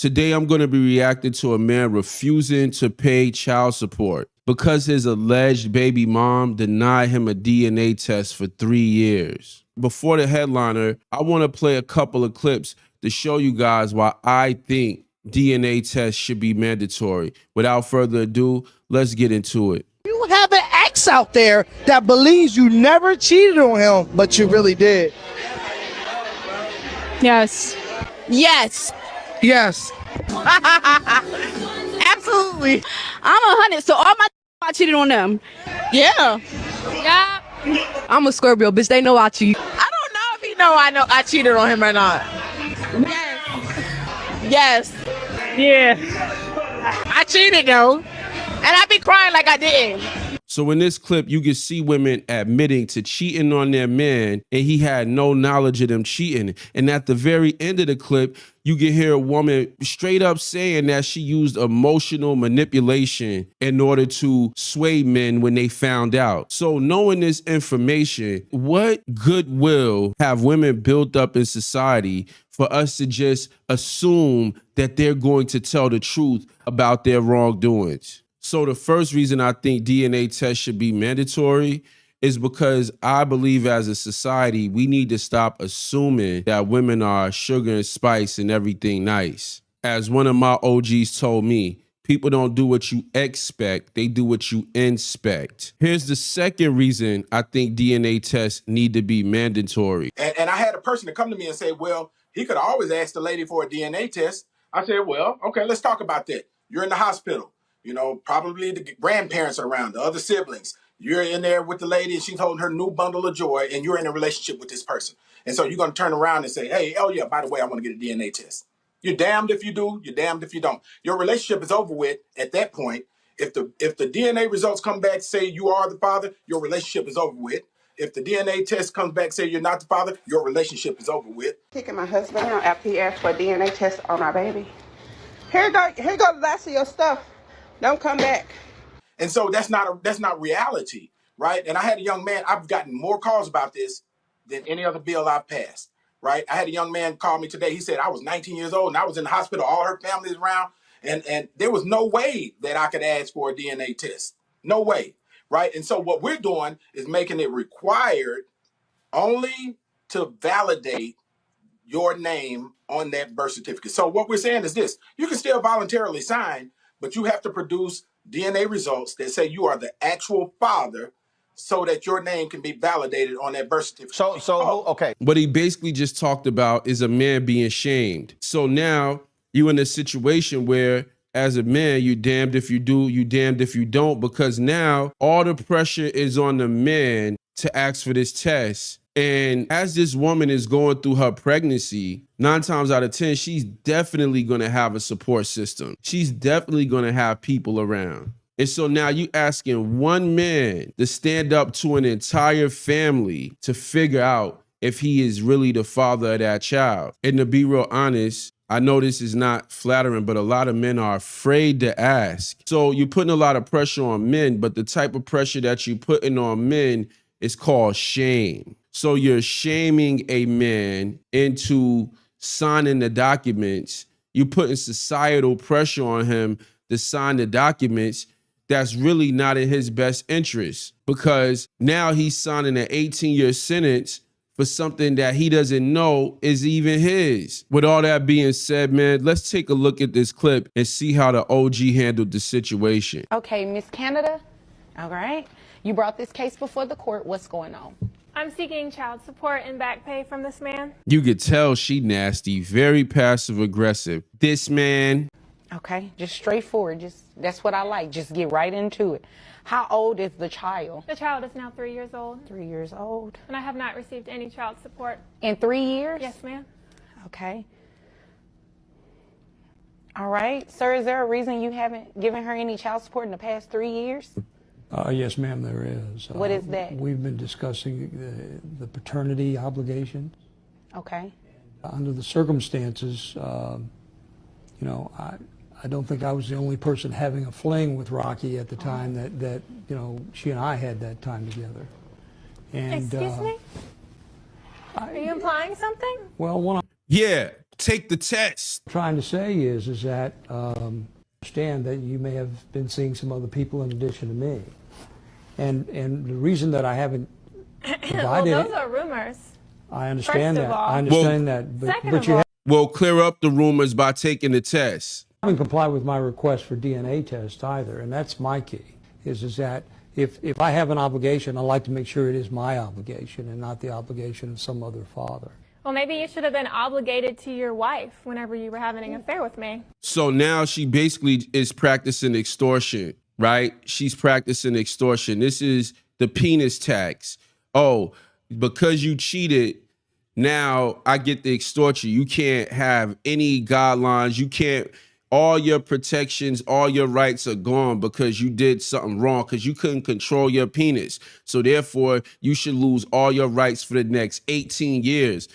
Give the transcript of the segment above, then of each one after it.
Today, I'm going to be reacting to a man refusing to pay child support because his alleged baby mom denied him a DNA test for 3 years. Before the headliner, I want to play a couple of clips to show you guys why I think DNA tests should be mandatory. Without further ado, let's get into it. You have an ex out there that believes you never cheated on him, but you really did. Yes. Yes. Yes. Absolutely. I'm 100, so all my I cheated on them. Yeah. Yeah. I'm a Scorpio, bitch. They know I cheat. I don't know if he know I cheated on him or not. Yes. Yeah. I cheated though. And I be crying like I didn't. So in this clip, you can see women admitting to cheating on their man, and he had no knowledge of them cheating. And at the very end of the clip, you can hear a woman straight up saying that she used emotional manipulation in order to sway men when they found out. So knowing this information, what goodwill have women built up in society for us to just assume that they're going to tell the truth about their wrongdoings? So the first reason I think DNA tests should be mandatory is because I believe as a society, we need to stop assuming that women are sugar and spice and everything nice. As one of my OGs told me, people don't do what you expect, they do what you inspect. Here's the second reason I think DNA tests need to be mandatory. And I had a person to come to me and say, well, he could always ask the lady for a DNA test. I said, well, okay, let's talk about that. You're in the hospital. You know, probably the grandparents are around, the other siblings. You're in there with the lady and she's holding her new bundle of joy and you're in a relationship with this person. And so you're going to turn around and say, hey, oh yeah, by the way, I want to get a DNA test. You're damned if you do, you're damned if you don't. Your relationship is over with at that point. If the DNA results come back, say you are the father, your relationship is over with. If the DNA test comes back, say you're not the father, your relationship is over with. Kicking my husband out after he asked for a DNA test on our baby. Here go the last of your stuff. Don't come back. And so that's not reality, right? And I had a young man, I've gotten more calls about this than any other bill I've passed, right? I had a young man call me today. He said, I was 19 years old and I was in the hospital, all her family's around, and there was no way that I could ask for a DNA test. No way, right? And so what we're doing is making it required only to validate your name on that birth certificate. So what we're saying is this: you can still voluntarily sign, but you have to produce DNA results that say you are the actual father so that your name can be validated on that birth certificate. Okay. What he basically just talked about is a man being shamed. So now you're in a situation where as a man, you're damned if you do, you're damned if you don't, because now all the pressure is on the man to ask for this test. And as this woman is going through her pregnancy, 9 times out of 10, she's definitely going to have a support system. She's definitely going to have people around. And so now you asking one man to stand up to an entire family to figure out if he is really the father of that child. And to be real honest, I know this is not flattering, but a lot of men are afraid to ask. So you're putting a lot of pressure on men, but the type of pressure that you're putting on men is called shame. So you're shaming a man into signing the documents. You're putting societal pressure on him to sign the documents that's really not in his best interest, because now he's signing an 18-year sentence for something that he doesn't know is even his. With all that being said, man, let's take a look at this clip and see how the OG handled the situation. Okay, Miss Canada. All right. You brought this case before the court. What's going on? I'm seeking child support and back pay from this man. You could tell she nasty, very passive aggressive. This man. Okay, just straightforward. That's what I like. Just get right into it. How old is the child? The child is now 3 years old. 3 years old. And I have not received any child support. In 3 years? Yes, ma'am. Okay. All right. Sir, is there a reason you haven't given her any child support in the past 3 years? Yes, ma'am, there is. What is that? We've been discussing the paternity obligations. Okay. Under the circumstances, you know, I don't think I was the only person having a fling with Rocky at the time that you know, she and I had that time together. And Excuse me? Are you implying something? well, one. Yeah, Take the test. Trying to say is that understand that you may have been seeing some other people in addition to me, and the reason that I haven't Well, provided those are rumors. I understand First of that. all. I understand Well, that, Second but of you all- Well, clear up the rumors by taking the test. haven't complied with my request for DNA test either, and that's my key. Is that if I have an obligation, I like to make sure it is my obligation and not the obligation of some other father. Well, maybe you should have been obligated to your wife whenever you were having an affair with me. So now she basically is practicing extortion, right? She's practicing extortion. This is the penis tax. Oh, because you cheated, now I get to extort you. You can't have any guidelines. You can't, all your protections, all your rights are gone because you did something wrong, because you couldn't control your penis. So therefore, you should lose all your rights for the next 18 years.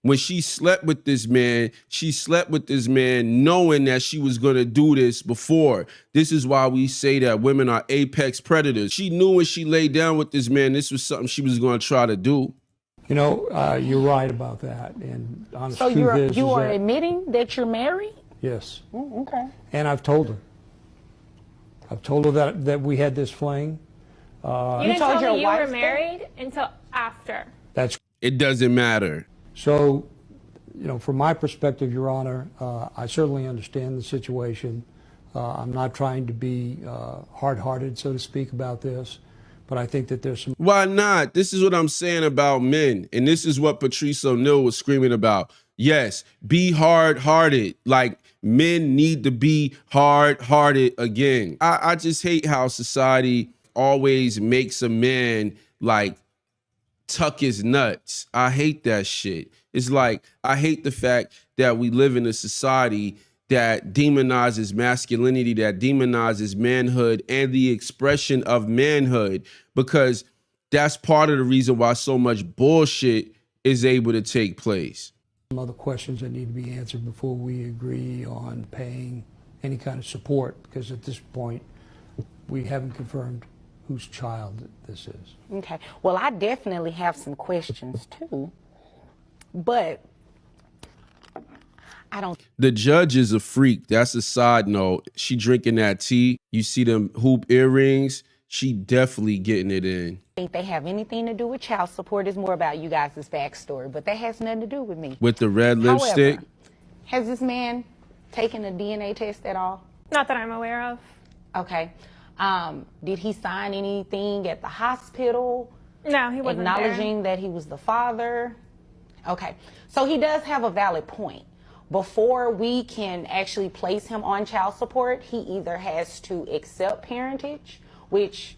When she slept with this man, she slept with this man knowing that she was going to do this before. This is why we say that women are apex predators. She knew when she laid down with this man, this was something she was going to try to do. You know, you're right about that. And honest So truth you are that, admitting that you're married? yes. Okay. And I've told her. I've told her that we had this fling. You didn't told tell your me you wife were that? married until after. That's It doesn't matter. so. You know, from my perspective, Your Honor, I certainly understand the situation. I'm not trying to be hard-hearted, so to speak, about this, but I think that there's some. Why not? This is what I'm saying about men. And this is what Patrice O'Neal was screaming about. Yes, be hard-hearted. Like, men need to be hard-hearted again. I just hate how society always makes a man, like, tuck his nuts. I hate that shit. It's like, I hate the fact that we live in a society that demonizes masculinity, that demonizes manhood and the expression of manhood, because that's part of the reason why so much bullshit is able to take place. Some other questions that need to be answered before we agree on paying any kind of support, because at this point, we haven't confirmed whose child this is. Okay. Well, I definitely have some questions too, but I don't The judge is a freak. That's a side note. She drinking that tea. You see them hoop earrings. She definitely getting it in. think they have anything to do with child support. It's more about you guys' backstory, but that has nothing to do with me. With the red lipstick. However, has this man taken a DNA test at all? Not that I'm aware of. Okay. Did he sign anything at the hospital No, he wasn't acknowledging that he was the father? Okay. So he does have a valid point. Before we can actually place him on child support, he either has to accept parentage, which,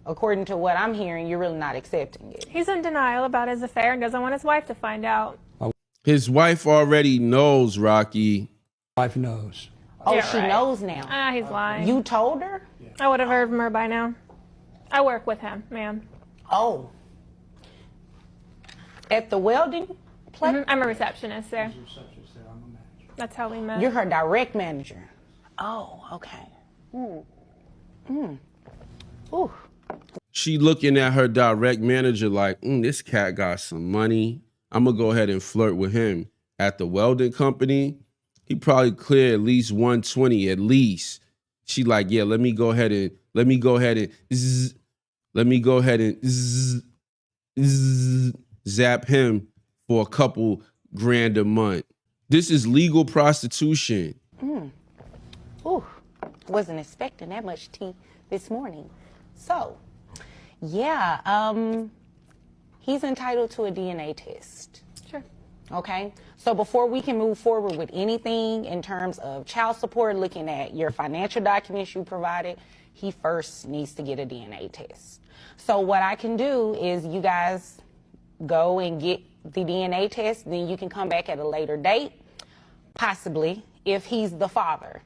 according to what I'm hearing, you're really not accepting it. He's in denial about his affair and doesn't want his wife to find out. His wife already knows, Rocky. Wife knows. Oh, Yeah, she right. knows now. Ah, he's lying. You told her? I would have heard from her by now. I work with him, ma'am. Oh. At the welding place? I'm a receptionist there. That's how we met. You're her direct manager. Oh, okay. Ooh. She looking at her direct manager like, this cat got some money. I'm going to go ahead and flirt with him. At the welding company, he probably cleared at least 120, at least. She like, yeah, let me go ahead and zap him for a couple grand a month. This is legal prostitution. Ooh. Wasn't expecting that much tea this morning. So, yeah, he's entitled to a DNA test. Sure. Okay, so before we can move forward with anything in terms of child support, looking at your financial documents you provided, he first needs to get a DNA test. So what I can do is you guys go and get the DNA test, then you can come back at a later date, possibly, if he's the father.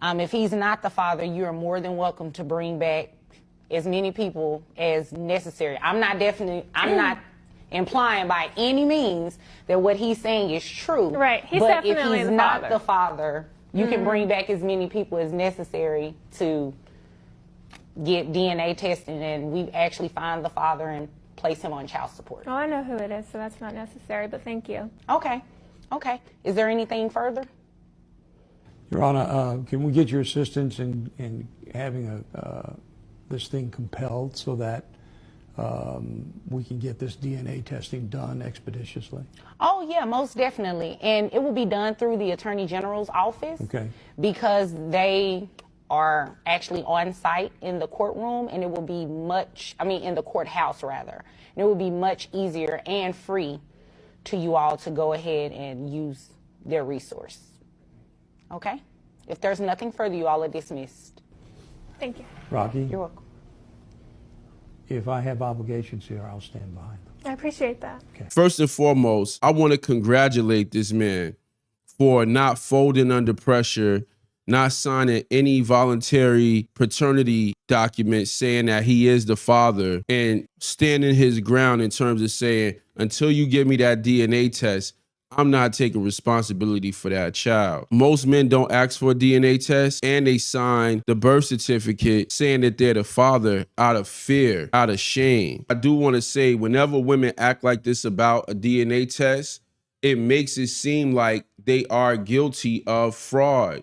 If he's not the father, you're more than welcome to bring back as many people as necessary. I'm not implying by any means that what he's saying is true. Right, he's but definitely if he's the not father. the father, you can bring back as many people as necessary to get DNA testing, and we actually find the father and place him on child support. Well, I know who it is, so that's not necessary, but thank you. Okay. Okay. Is there anything further? Your Honor, can we get your assistance in having this thing compelled so that we can get this DNA testing done expeditiously? Oh, yeah, most definitely. And it will be done through the Attorney General's office. Okay. Because they are actually on site in the courtroom, and it will be in the courthouse rather. And it will be much easier and free to you all to go ahead and use their resource. Okay? If there's nothing further, you all are dismissed. Thank you. Rocky? You're welcome. If I have obligations here, I'll stand behind them. I appreciate that. Okay. First and foremost, I want to congratulate this man for not folding under pressure, not signing any voluntary paternity document saying that he is the father, and standing his ground in terms of saying, until you give me that DNA test, I'm not taking responsibility for that child. Most men don't ask for a DNA test, and they sign the birth certificate saying that they're the father out of fear, out of shame. I do want to say, whenever women act like this about a DNA test, it makes it seem like they are guilty of fraud,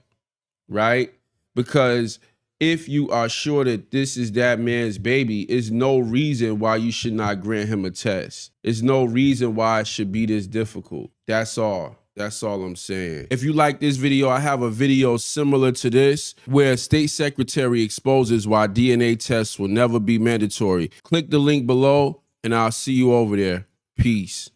right? Because if you are sure that this is that man's baby, there's no reason why you should not grant him a test. There's no reason why it should be this difficult. That's all. That's all I'm saying. If you like this video, I have a video similar to this where State Secretary exposes why DNA tests will never be mandatory. Click the link below and I'll see you over there. Peace.